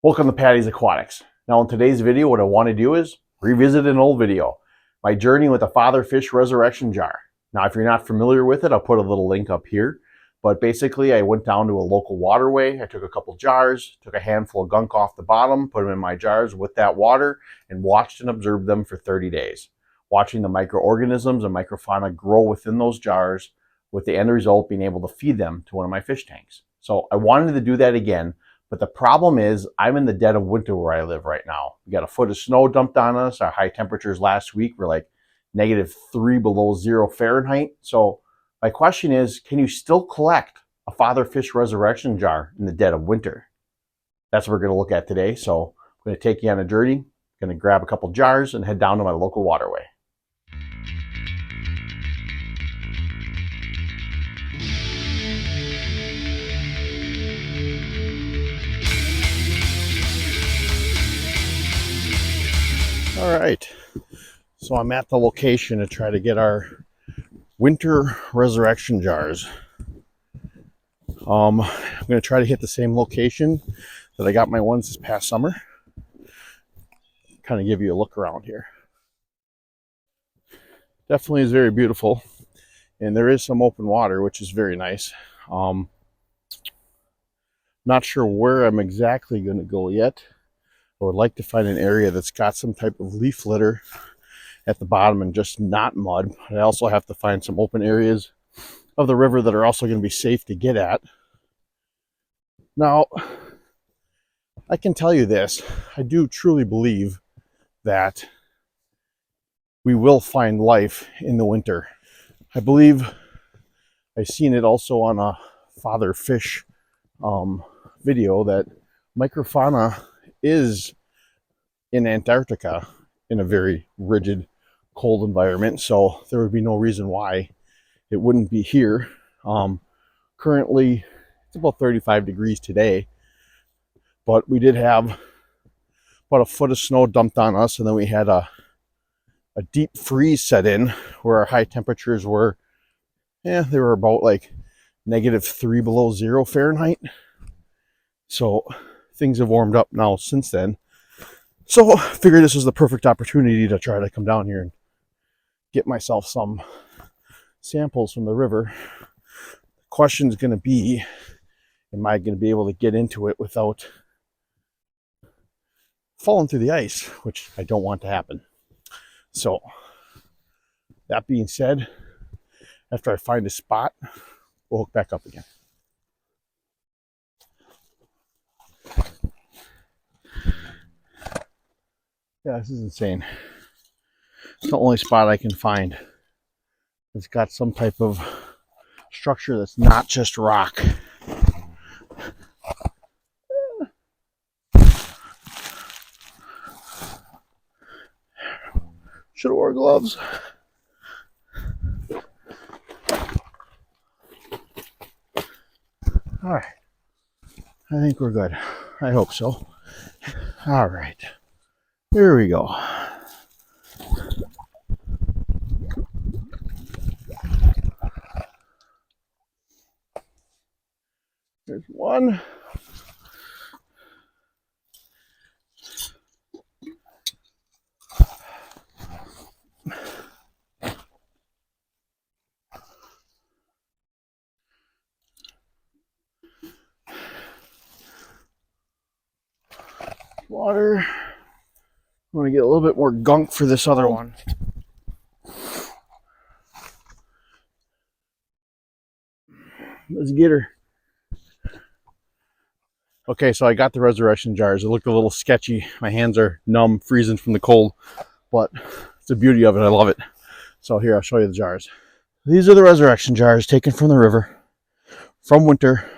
Welcome to Patty's Aquatics. Now in today's video, what I want to do is revisit an old video, my journey with the father fish resurrection jar. Now if you're not familiar with it, I'll put a little link up here. But basically I went down to a local waterway, I took a couple jars, took a handful of gunk off the bottom, put them in my jars with that water, and watched and observed them for 30 days. Watching the microorganisms and microfauna grow within those jars, with the end result being able to feed them to one of my fish tanks. So I wanted to do that again. But the problem is I'm in the dead of winter where I live right now. We got a foot of snow dumped on us. Our high temperatures last week were like -3 below 0 Fahrenheit. So my question is, can you still collect a father fish resurrection jar in the dead of winter? That's what we're going to look at today. So I'm going to take you on a journey. I'm going to grab a couple jars and head down to my local waterway. All right, so I'm at the location to try to get our winter resurrection jars. I'm going to try to hit the same location that I got my ones this past summer. Kind of give you a look around here. Definitely is very beautiful, and there is some open water, which is very nice. Not sure where I'm exactly going to go yet. I would like to find an area that's got some type of leaf litter at the bottom and just not mud. I also have to find some open areas of the river that are also going to be safe to get at. Now, I can tell you this, I do truly believe that we will find life in the winter. I believe I've seen it also on a father fish video that microfauna is in Antarctica in a very rigid, cold environment, so there would be no reason why it wouldn't be here. Currently, it's about 35 degrees today, but we did have about a foot of snow dumped on us, and then we had a deep freeze set in where our high temperatures were, they were about like -3 below 0 Fahrenheit. So things have warmed up now since then. So I figured this was the perfect opportunity to try to come down here and get myself some samples from the river. The question is going to be, am I going to be able to get into it without falling through the ice, which I don't want to happen. So that being said, after I find a spot, we'll hook back up again. Yeah, this is insane. It's the only spot I can find that's got some type of structure that's not just rock. Should have wore gloves. All right. I think we're good. I hope so. All right. Here we go. There's one. Water. I want to get a little bit more gunk for this other one. Let's get her. Okay, so I got the resurrection jars. It looked a little sketchy. My hands are numb, freezing from the cold, but it's the beauty of it. I love it. So here, I'll show you the jars. These are the resurrection jars taken from the river, from winter,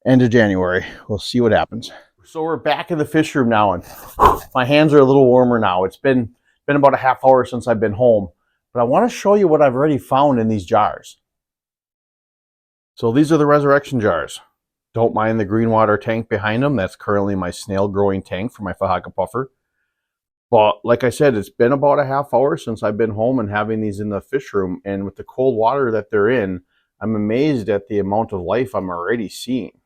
end of January. We'll see what happens. So we're back in the fish room now, and my hands are a little warmer now. It's been about a half hour since I've been home, but I want to show you what I've already found in these jars. So these are the resurrection jars. Don't mind the green water tank behind them. That's currently my snail growing tank for my Fahaka puffer. But like I said, it's been about a half hour since I've been home and having these in the fish room, and with the cold water that they're in, I'm amazed at the amount of life I'm already seeing.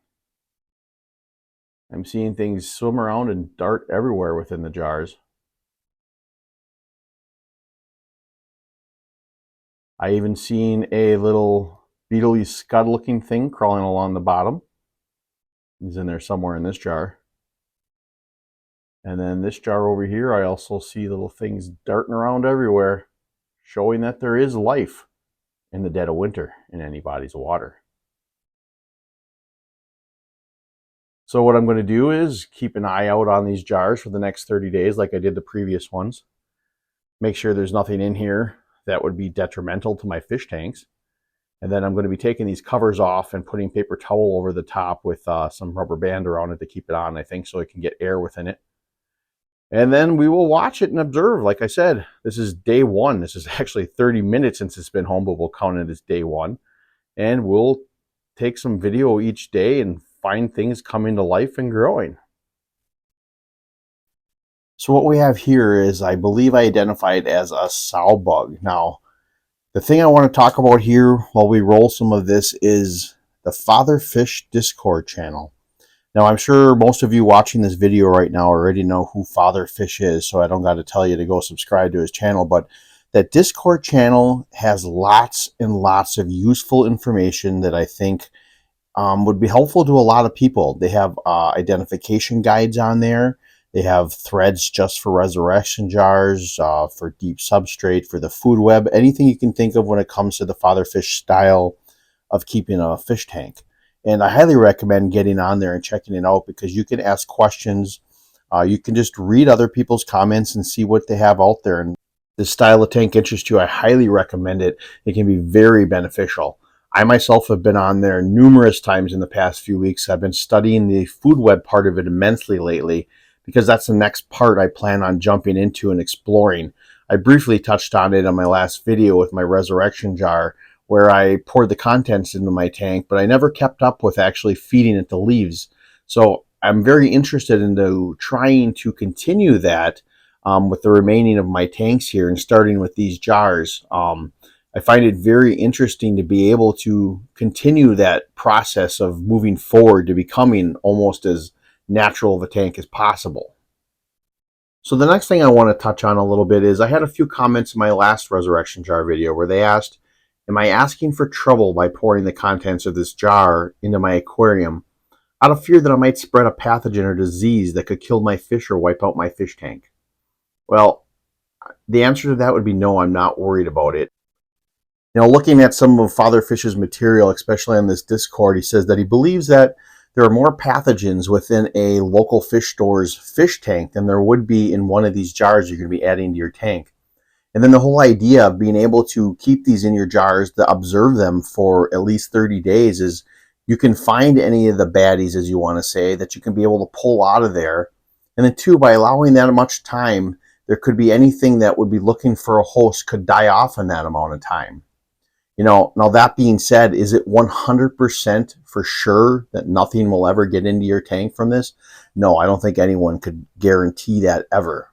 I'm seeing things swim around and dart everywhere within the jars. I even seen a little beetle scud looking thing crawling along the bottom. He's in there somewhere in this jar. And then this jar over here, I also see little things darting around everywhere, showing that there is life in the dead of winter in any bodies of water. So what I'm going to do is keep an eye out on these jars for the next 30 days like I did the previous ones. Make sure there's nothing in here that would be detrimental to my fish tanks. And then I'm going to be taking these covers off and putting paper towel over the top with some rubber band around it to keep it on, I think, so it can get air within it. And then we will watch it and observe. Like I said, this is day one. This is actually 30 minutes since it's been home, but we'll count it as day one. And we'll take some video each day and find things coming to life and growing. So what we have here is, I believe I identified as a sow bug. Now, the thing I want to talk about here while we roll some of this is the Father Fish Discord channel. Now, I'm sure most of you watching this video right now already know who Father Fish is, so I don't got to tell you to go subscribe to his channel, but that Discord channel has lots and lots of useful information that I think would be helpful to a lot of people. They have identification guides on there. They have threads just for resurrection jars, for deep substrate, for the food web, anything you can think of when it comes to the Father Fish style of keeping a fish tank. And I highly recommend getting on there and checking it out, because you can ask questions. You can just read other people's comments and see what they have out there. And this style of tank interests you, I highly recommend it. It can be very beneficial. I myself have been on there numerous times in the past few weeks. I've been studying the food web part of it immensely lately, because that's the next part I plan on jumping into and exploring. I briefly touched on it on my last video with my resurrection jar, where I poured the contents into my tank, but I never kept up with actually feeding it the leaves. So I'm very interested into trying to continue that with the remaining of my tanks here, and starting with these jars. I find it very interesting to be able to continue that process of moving forward to becoming almost as natural of a tank as possible. So the next thing I want to touch on a little bit is, I had a few comments in my last resurrection jar video where they asked, am I asking for trouble by pouring the contents of this jar into my aquarium out of fear that I might spread a pathogen or disease that could kill my fish or wipe out my fish tank? Well, the answer to that would be no, I'm not worried about it. You know, looking at some of Father Fish's material, especially on this Discord, he says that he believes that there are more pathogens within a local fish store's fish tank than there would be in one of these jars you're going to be adding to your tank. And then the whole idea of being able to keep these in your jars, to observe them for at least 30 days, is you can find any of the baddies, as you want to say, that you can be able to pull out of there. And then two, by allowing that much time, there could be anything that would be looking for a host could die off in that amount of time. You know, now that being said, is it 100% for sure that nothing will ever get into your tank from this? No, I don't think anyone could guarantee that ever.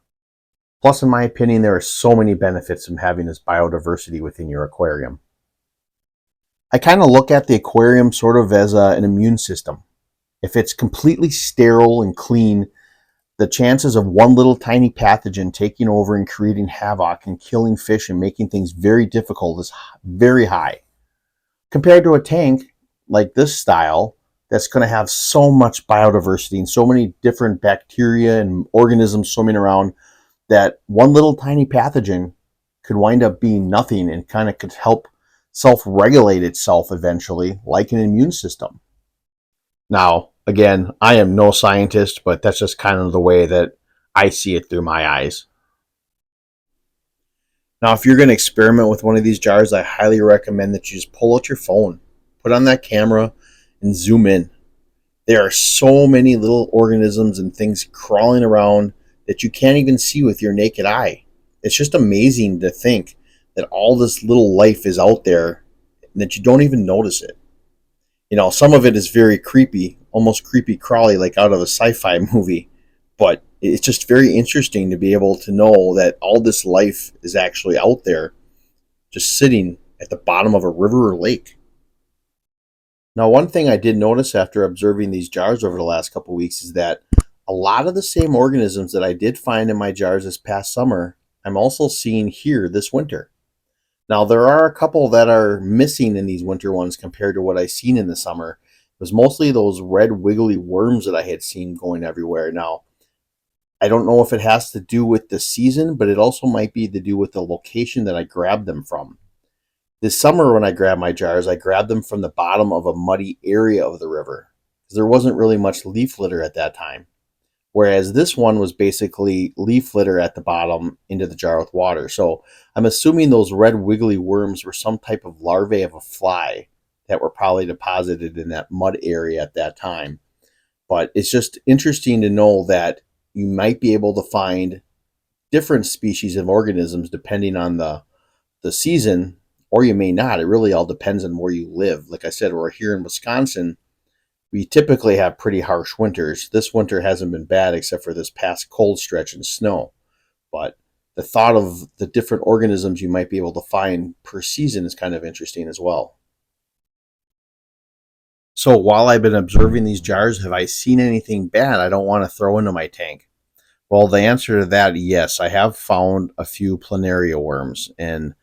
Plus, in my opinion, there are so many benefits from having this biodiversity within your aquarium. I kind of look at the aquarium sort of as an immune system. If it's completely sterile and clean, the chances of one little tiny pathogen taking over and creating havoc and killing fish and making things very difficult is very high. Compared to a tank like this style, that's going to have so much biodiversity and so many different bacteria and organisms swimming around, that one little tiny pathogen could wind up being nothing and kind of could help self-regulate itself eventually, like an immune system. Now, again, I am no scientist, but that's just kind of the way that I see it through my eyes. Now, if you're going to experiment with one of these jars, I highly recommend that you just pull out your phone, put on that camera, and zoom in. There are so many little organisms and things crawling around that you can't even see with your naked eye. It's just amazing to think that all this little life is out there and that you don't even notice it. You know, some of it is very creepy, almost creepy crawly, like out of a sci-fi movie. But it's just very interesting to be able to know that all this life is actually out there, just sitting at the bottom of a river or lake. Now, one thing I did notice after observing these jars over the last couple of weeks is that a lot of the same organisms that I did find in my jars this past summer, I'm also seeing here this winter. Now, there are a couple that are missing in these winter ones compared to what I've seen in the summer. It was mostly those red wiggly worms that I had seen going everywhere. Now, I don't know if it has to do with the season, but it also might be to do with the location that I grabbed them from. This summer, when I grabbed my jars, I grabbed them from the bottom of a muddy area of the river because there wasn't really much leaf litter at that time. Whereas this one was basically leaf litter at the bottom into the jar with water. So I'm assuming those red wiggly worms were some type of larvae of a fly that were probably deposited in that mud area at that time. But it's just interesting to know that you might be able to find different species of organisms depending on the season, or you may not. It really all depends on where you live. Like I said, we're here in Wisconsin. We typically have pretty harsh winters. This winter hasn't been bad except for this past cold stretch and snow. But the thought of the different organisms you might be able to find per season is kind of interesting as well. So while I've been observing these jars, have I seen anything bad I don't want to throw into my tank? Well, the answer to that, yes, I have found a few planaria worms, and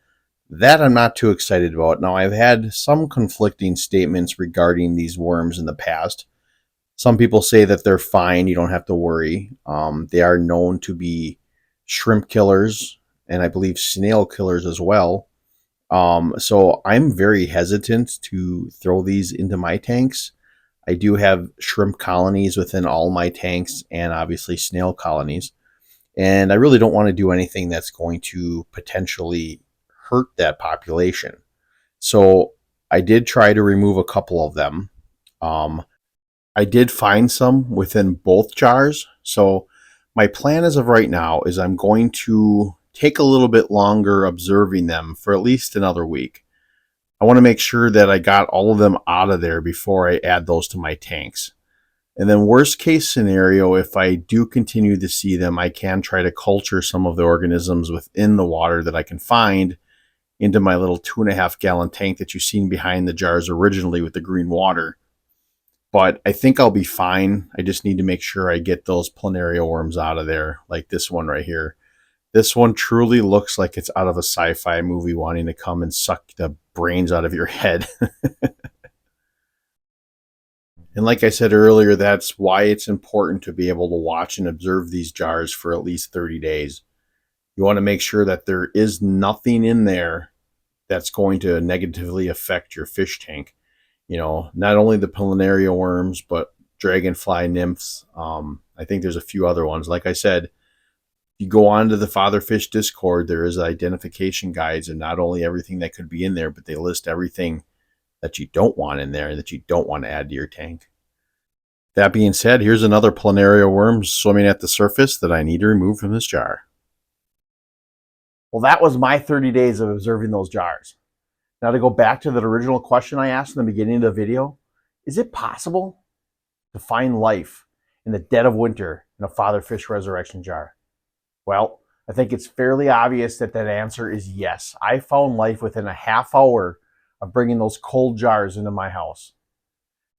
that I'm not too excited about. Now, I've had some conflicting statements regarding these worms in the past. Some people say that they're fine, you don't have to worry. They are known to be shrimp killers, and I believe snail killers as well. So I'm very hesitant to throw these into my tanks. I do have shrimp colonies within all my tanks and obviously snail colonies. And I really don't want to do anything that's going to potentially hurt that population. So I did try to remove a couple of them. Um, I did find some within both jars. So my plan as of right now is I'm going to take a little bit longer observing them for at least another week. I want to make sure that I got all of them out of there before I add those to my tanks. And then worst case scenario, if I do continue to see them, I can try to culture some of the organisms within the water that I can find into my little 2.5 gallon tank that you've seen behind the jars originally with the green water. But I think I'll be fine. I just need to make sure I get those planaria worms out of there, like this one right here. This one truly looks like it's out of a sci-fi movie wanting to come and suck the brains out of your head. And like I said earlier, that's why it's important to be able to watch and observe these jars for at least 30 days. You want to make sure that there is nothing in there that's going to negatively affect your fish tank. You know, not only the planaria worms, but dragonfly nymphs. I think there's a few other ones. Like I said, you go on to the Father Fish Discord, there is identification guides and not only everything that could be in there, but they list everything that you don't want in there that you don't want to add to your tank. That being said, here's another planaria worm swimming at the surface that I need to remove from this jar. Well, that was my 30 days of observing those jars. Now to go back to the original question I asked in the beginning of the video, is it possible to find life in the dead of winter in a Father Fish resurrection jar? Well, I think it's fairly obvious that that answer is yes. I found life within a half hour of bringing those cold jars into my house.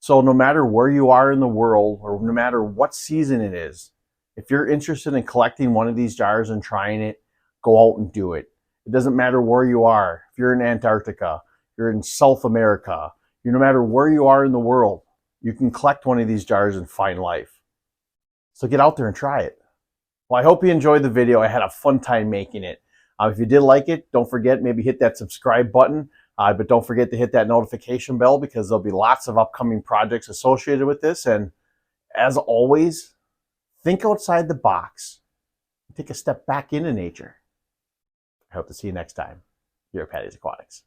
So no matter where you are in the world or no matter what season it is, if you're interested in collecting one of these jars and trying it, go out and do it. It doesn't matter where you are. If you're in Antarctica, you're in South America, no matter where you are in the world, you can collect one of these jars and find life. So get out there and try it. Well, I hope you enjoyed the video. I had a fun time making it. If you did like it, don't forget, maybe hit that subscribe button. But don't forget to hit that notification bell because there'll be lots of upcoming projects associated with this. And as always, think outside the box. Take a step back into nature. I hope to see you next time here at Patty's Aquatics.